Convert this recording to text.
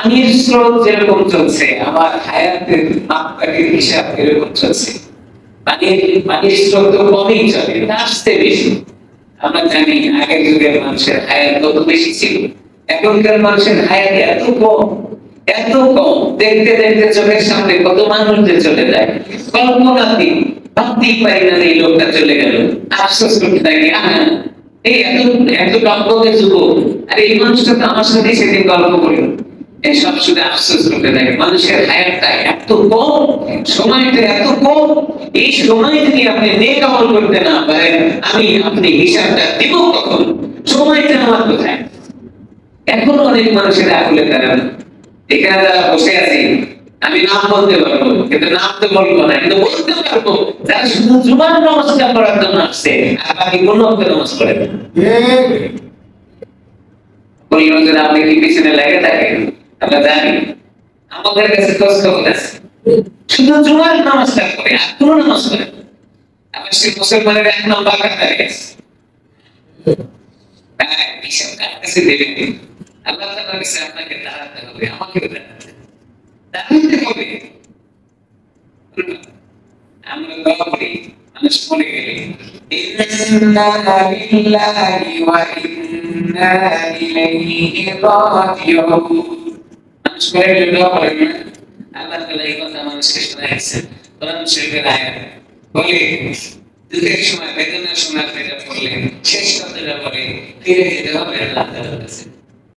পানির স্রোত যেরকম চলছে, আমার হায়াতের মাপকাঠির হিসাব এরকম চলছে। পানির স্রোত তো কমই চলে, আসতে বেশি। আমরা জানি আগের যুগের মানুষের হায়াত কত বেশি ছিল, এখনকার মানুষের হায়াত এত কম, এত কম। দেখতে দেখতে চোখের সামনে কত মানুষ যে চলে যায়, কল্পনাতীত, ভাবতেই পারি না এই লোকটা চলে গেল। আফসোস করতে থাকি, এই এত এত টকটকে যুবক, আর এই মানুষটা তো আমার সাথে সেদিন গল্প করি। এসব শুধু আফসোস করতে থাকে। মানুষের হায়াতটা এত কম, সময়টা এত কম। এই সময় যদি আপনি নেক আমল করতে না পারেন, আপনি হিসাবটা দিব কখন? সময়টা আমার কোথায়? এখন অনেক মানুষের আকুলে তারা এখানে যারা বসে আছে, আমি নাম বলতে পারবো কিন্তু নাম তো বলবো না, কিন্তু বলতে পারবো যারা শুধু জুমার নামাজটা পড়ার জন্য আসছে, আর বাকি কোন নামাজ পড়ে না। বললো যে আপনি কি পিছনে লেগে থাকেন? আমরা জানি আমাদের কাছে কষ্ট আছে, শুধু জুমার নামাজটা পড়ে আর কোন নামাজ পড়ে না। আমার সে মুসলমানের এক নম্বর কাতারে আছে। হিসাব কার কাছে দেবেন? আল্লাহ তাআলার কাছে আপনাকে দাঁড়াতে হবে, আমাকে দাঁড়াতে হবে। আমরা দোয়া করি, মানুষ পড়ে গেলে ইন্না লিল্লাহি ওয়া ইন্না ইলাইহি রাজিউন। মানুষ পড়ে গেলে দোয়া করেন না? আল্লাহ তাআলা এই কথা মানুষকে শোনাচ্ছেন। কোরআন শরীফের আয়াত বলে, দুঃখের সময়, বেদনার সময় আপনি এটা পড়লেন, শেষ কথাটা বলে ফিরে যেতে হবে আল্লাহ তাআলার কাছে।